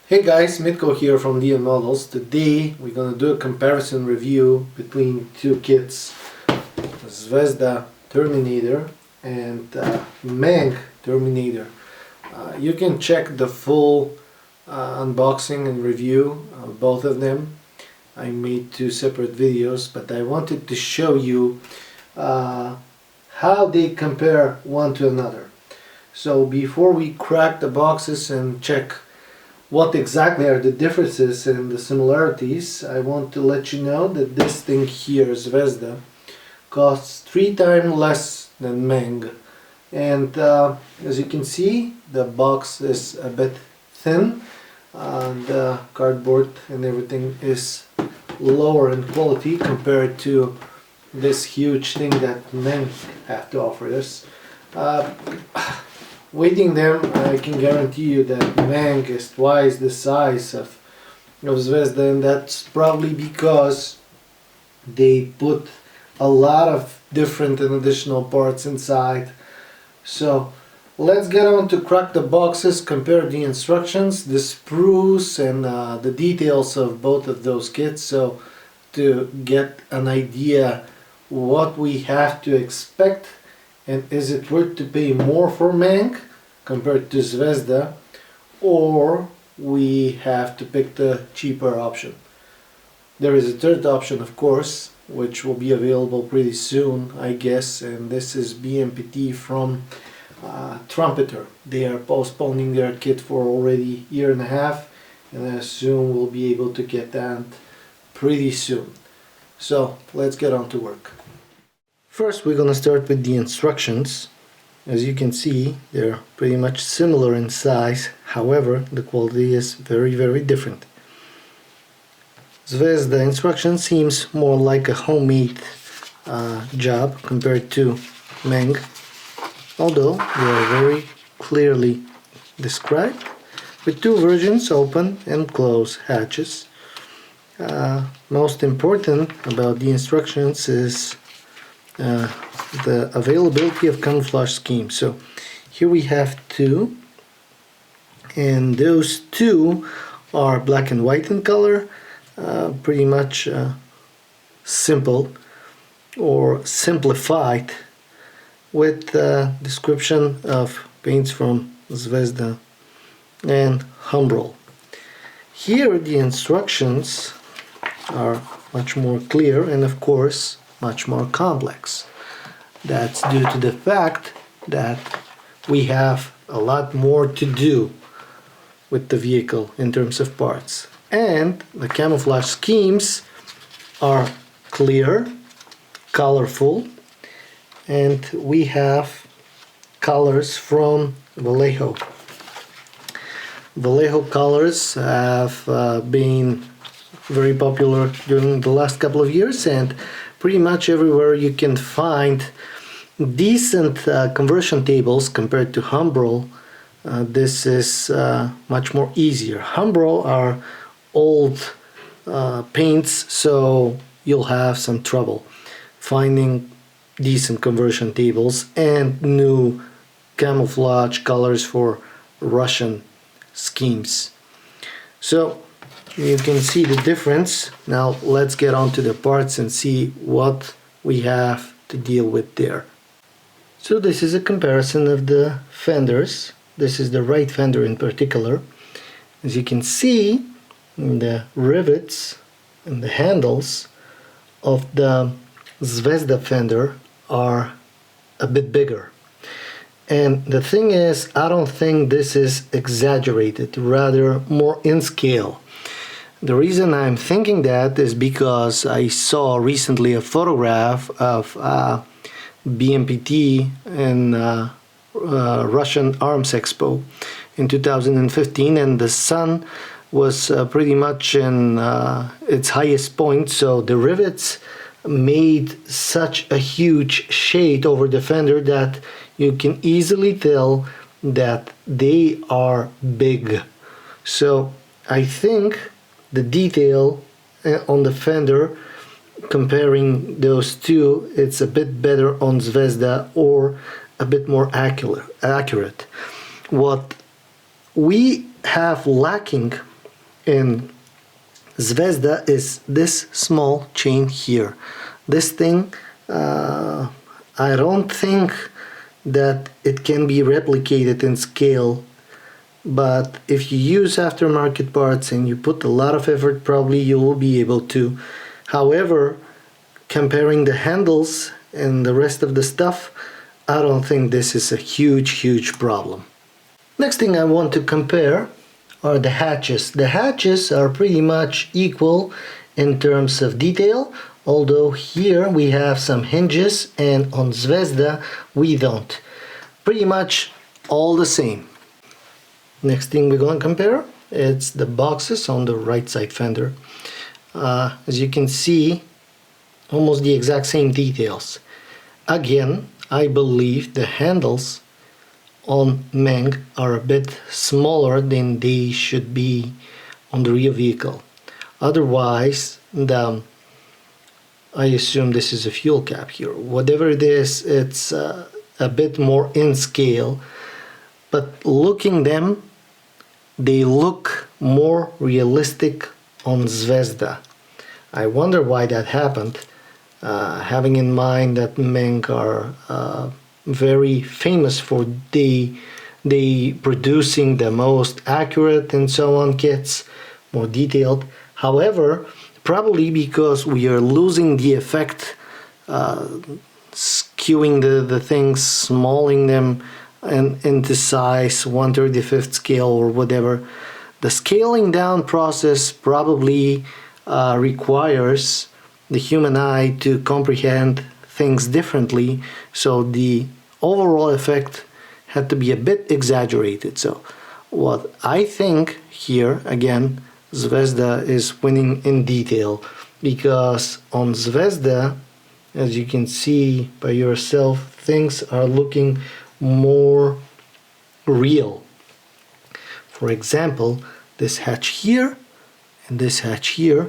Hey guys, Mitko here from DNModels. Today we're gonna do a comparison review between two kits, Zvezda Terminator and Meng Terminator. You can check the full unboxing and review of both of them. I made two separate videos, but I wanted to show you how they compare one to another. So before we crack the boxes and check what exactly are the differences and the similarities, I want to let you know that this thing here, Zvezda, costs 3 times less than Meng. And as you can see, the box is a bit thin, the cardboard and everything is lower in quality compared to this huge thing that Meng have to offer us. Weighting them, I can guarantee you that Meng is twice the size of Zvezda, and that's probably because they put a lot of different and additional parts inside. So let's get on to crack the boxes, compare the instructions, the sprues, and the details of both of those kits, so to get an idea what we have to expect. And is it worth to pay more for Meng compared to Zvezda, or we have to pick the cheaper option? There is a third option, of course, which will be available pretty soon, I guess, and this is BMPT from Trumpeter. They are postponing their kit for already a year and a half, and I assume we'll be able to get that pretty soon. So let's get on to work. First, we're gonna start with the instructions. As you can see, they're pretty much similar in size, however, the quality is very different. Zvezda instruction seems more like a homemade job compared to Meng, although they are very clearly described with two versions, open and close hatches. Most important about the instructions is the availability of camouflage scheme. So here we have two, and those two are black and white in color, pretty much simple or simplified, with description of paints from Zvezda and Meng. Here the instructions are much more clear and of course much more complex. That's due to the fact that we have a lot more to do with the vehicle in terms of parts, and the camouflage schemes are clear, colorful, and we have colors from Vallejo. Vallejo colors have been very popular during the last couple of years, and pretty much everywhere you can find decent conversion tables compared to Meng. This is much more easier. Meng are old paints, so you'll have some trouble finding decent conversion tables and new camouflage colors for Russian schemes. So you can see the difference. Now let's get on to the parts and see what we have to deal with there. So this is a comparison of the fenders. This is the right fender in particular. As you can see, the rivets and the handles of the Zvezda fender are a bit bigger. And the thing is, I don't think this is exaggerated, rather more in scale. The reason I'm thinking that is because I saw recently a photograph of BMPT in Russian Arms Expo in 2015, and the sun was pretty much in its highest point, so the rivets made such a huge shade over the fender that you can easily tell that they are big. So I think the detail on the fender, comparing those two, it's a bit better on Zvezda, or a bit more accurate. What we have lacking in Zvezda is this small chain here. This thing, I don't think that it can be replicated in scale, but if you use aftermarket parts and you put a lot of effort, probably you will be able to. However, comparing the handles and the rest of the stuff, I don't think this is a huge problem. Next thing I want to compare are the hatches. The hatches are pretty much equal in terms of detail, although here we have some hinges and on Zvezda we don't. Pretty much all the same. Next thing we're going to compare, it's the boxes on the right side fender. As you can see, almost the exact same details. Again, I believe the handles on Meng are a bit smaller than they should be on the rear vehicle. Otherwise, I assume this is a fuel cap here. Whatever it is, it's a bit more in scale, but looking them, they look more realistic on Zvezda. I wonder why that happened, having in mind that Meng are very famous for they producing the most accurate and so on kits, more detailed. However, probably because we are losing the effect, skewing the things, smalling them and into size 1/35 scale or whatever, the scaling down process probably requires the human eye to comprehend things differently, so the overall effect had to be a bit exaggerated. So what I think here, again, Zvezda is winning in detail, because on Zvezda, as you can see by yourself, things are looking more real. For example, this hatch here and this hatch here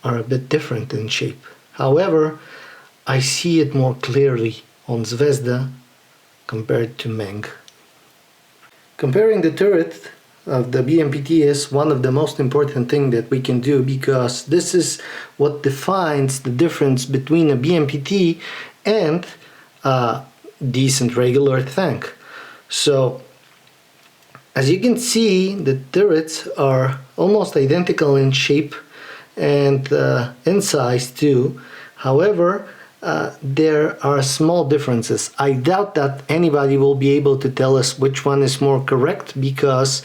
are a bit different in shape. However, I see it more clearly on Zvezda compared to Meng. Comparing the turret of the BMPT is one of the most important things that we can do, because this is what defines the difference between a BMPT and a decent regular tank. So as you can see, the turrets are almost identical in shape and in size too. However, there are small differences. I doubt that anybody will be able to tell us which one is more correct, because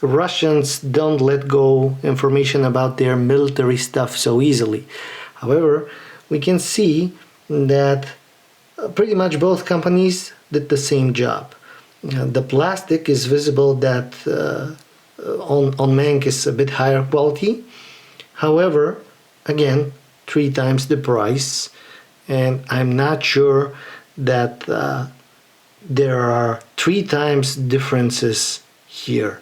Russians don't let go information about their military stuff so easily. However, we can see that pretty much both companies did the same job. The plastic is visible that on Meng is a bit higher quality. However, again, 3 times the price, and I'm not sure that there are 3 times differences here.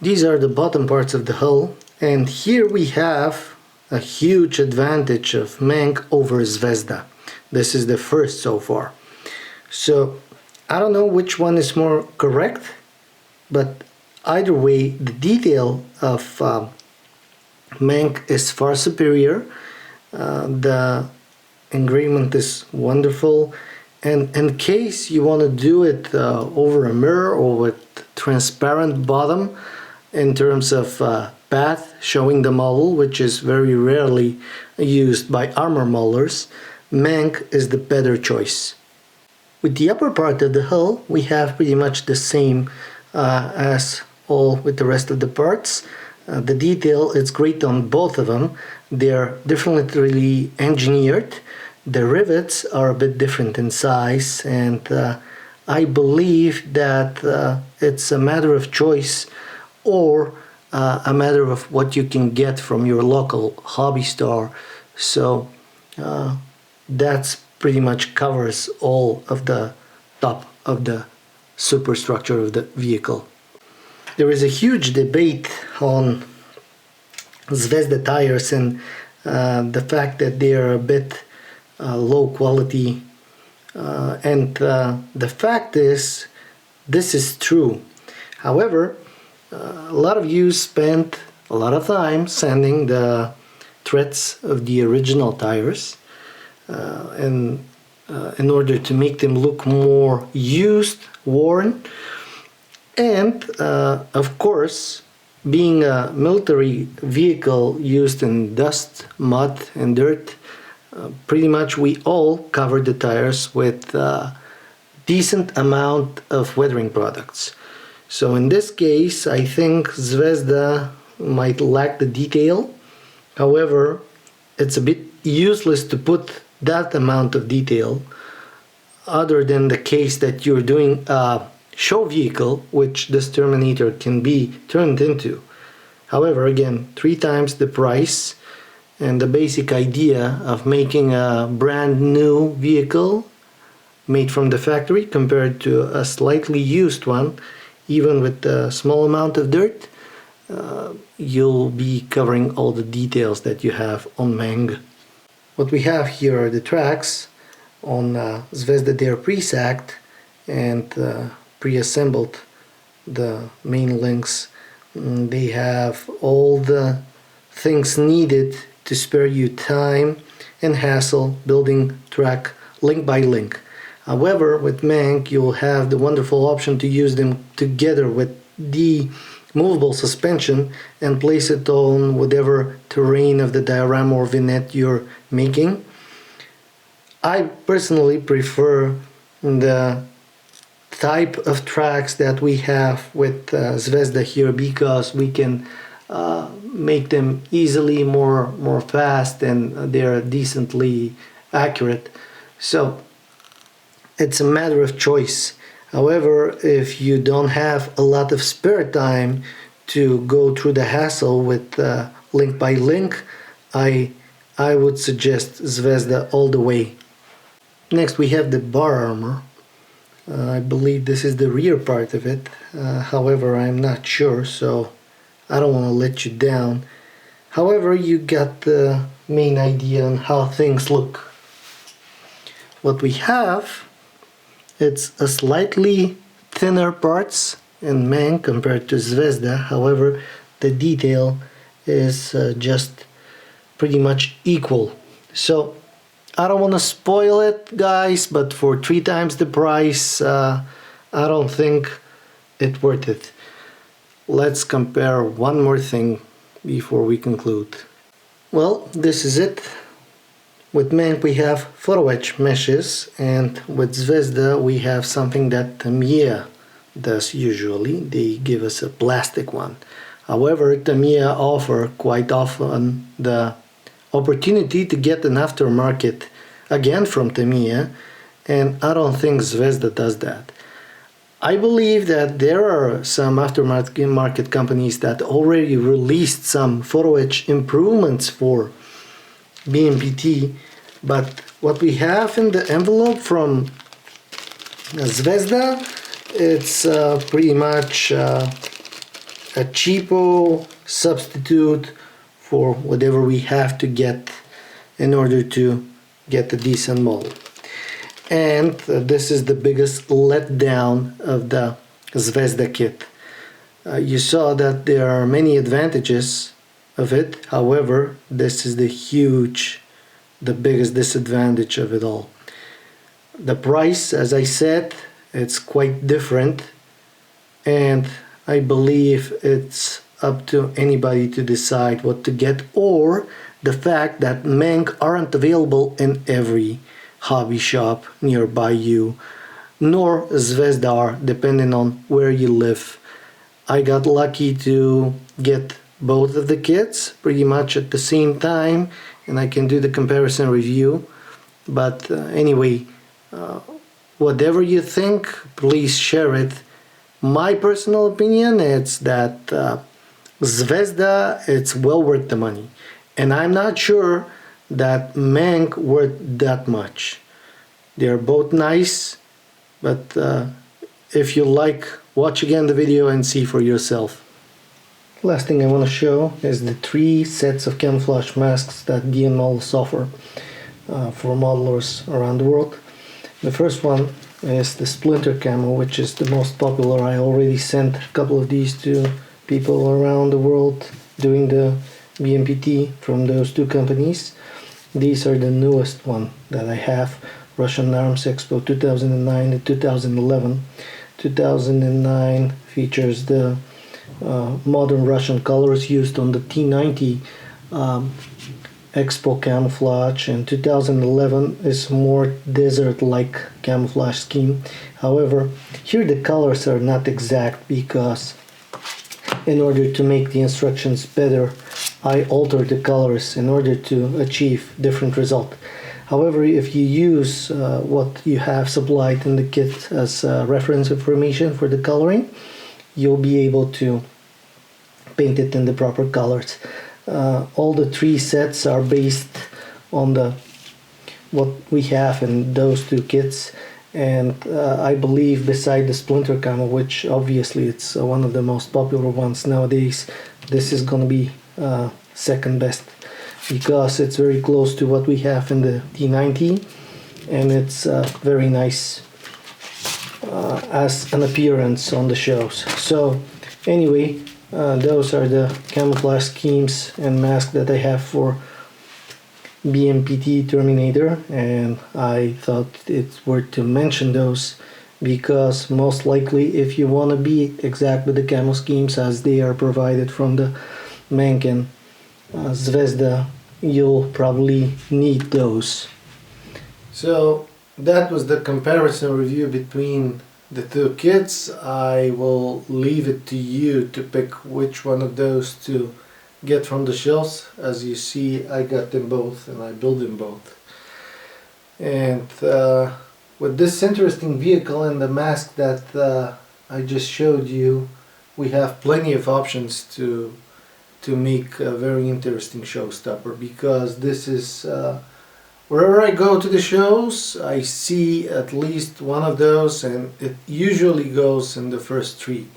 These are the bottom parts of the hull, and here we have a huge advantage of Meng over Zvezda. This is the first so far. So I don't know which one is more correct, but either way, the detail of Meng is far superior. The engravement is wonderful, and in case you want to do it over a mirror or with transparent bottom in terms of path showing the model, which is very rarely used by armor molders, Meng is the better choice. With the upper part of the hull, we have pretty much the same as all with the rest of the parts. The detail is great on both of them. They're differently engineered. The rivets are a bit different in size, and I believe that it's a matter of choice, or a matter of what you can get from your local hobby store. So that's pretty much covers all of the top of the superstructure of the vehicle. There is a huge debate on Zvezda tires and the fact that they are a bit low quality, and the fact is, this is true. However, a lot of you spent a lot of time sanding the threads of the original tires and in order to make them look more used, worn, and of course, being a military vehicle used in dust, mud and dirt, pretty much we all covered the tires with decent amount of weathering products. So in this case, I think Zvezda might lack the detail. However, it's a bit useless to put that amount of detail other than the case that you're doing a show vehicle, which this Terminator can be turned into. However, again, 3 times the price, and the basic idea of making a brand new vehicle made from the factory compared to a slightly used one, even with a small amount of dirt, you'll be covering all the details that you have on Meng. What we have here are the tracks on Zvezda. They're pre-sacked and pre-assembled, the main links. They have all the things needed to spare you time and hassle building track link by link. However, with Meng, you'll have the wonderful option to use them together with the movable suspension and place it on whatever terrain of the diorama or vignette you're making. I personally prefer the type of tracks that we have with Zvezda here, because we can make them easily more fast, and they're decently accurate. So it's a matter of choice. However, if you don't have a lot of spare time to go through the hassle with link by link, I would suggest Zvezda all the way. Next we have the bar armor. I believe this is the rear part of it. However, I'm not sure, so I don't want to let you down. However, you got the main idea on how things look. What we have, it's a slightly thinner parts in Meng compared to Zvezda. However, the detail is just pretty much equal. So I don't want to spoil it, guys, but for 3 times the price, I don't think it's worth it. Let's compare one more thing before we conclude. Well, this is it. With Meng we have photo etch meshes, and with Zvezda we have something that Tamiya does usually. They give us a plastic one. However, Tamiya offer quite often the opportunity to get an aftermarket again from Tamiya, and I don't think Zvezda does that. I believe that there are some aftermarket companies that already released some photo etch improvements for BMPT, but what we have in the envelope from Zvezda, it's pretty much a cheapo substitute for whatever we have to get in order to get a decent model. And this is the biggest letdown of the Zvezda kit. You saw that there are many advantages of it. However, this is the biggest disadvantage of it all. The price, as I said, it's quite different, and I believe it's up to anybody to decide what to get, or the fact that Meng aren't available in every hobby shop nearby you, nor Zvezda are, depending on where you live. I got lucky to get both of the kits pretty much at the same time, and I can do the comparison review. But anyway, whatever you think, please share it. My personal opinion is that Zvezda, it's well worth the money, and I'm not sure that Meng worth that much. They're both nice, but if you like, watch again the video and see for yourself. Last thing I want to show is the 3 sets of camouflage masks that DNModels offer for modelers around the world. The first one is the splinter camo, which is the most popular. I already sent a couple of these to people around the world doing the BMPT from those two companies. These are the newest one that I have. Russian Arms Expo 2009 and 2011. 2009 features the modern Russian colors used on the T90 Expo camouflage, and 2011 is more desert-like camouflage scheme. However, here the colors are not exact because in order to make the instructions better, I altered the colors in order to achieve different result. However, if you use what you have supplied in the kit as reference information for the coloring, you'll be able to paint it in the proper colors. All the three sets are based on what we have in those two kits, and I believe beside the splinter camo, which obviously it's one of the most popular ones nowadays, this is gonna be second best because it's very close to what we have in the T90, and it's very nice as an appearance on the shows. So anyway, those are the camouflage schemes and masks that I have for BMPT Terminator, and I thought it's worth to mention those because most likely if you want to be exact with the camo schemes as they are provided from the Meng and Zvezda, you'll probably need those. So that was the comparison review between the two kits. I will leave it to you to pick which one of those to get from the shelves. As you see, I got them both and I built them both. And with this interesting vehicle and the mask that I just showed you, we have plenty of options to make a very interesting showstopper, because this is wherever I go to the shows, I see at least one of those, and it usually goes in the first three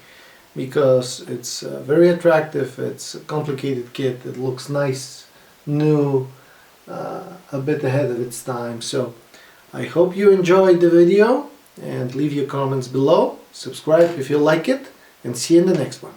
because it's very attractive. It's a complicated kit. It looks nice, new, a bit ahead of its time. So I hope you enjoyed the video, and leave your comments below. Subscribe if you like it, and see you in the next one.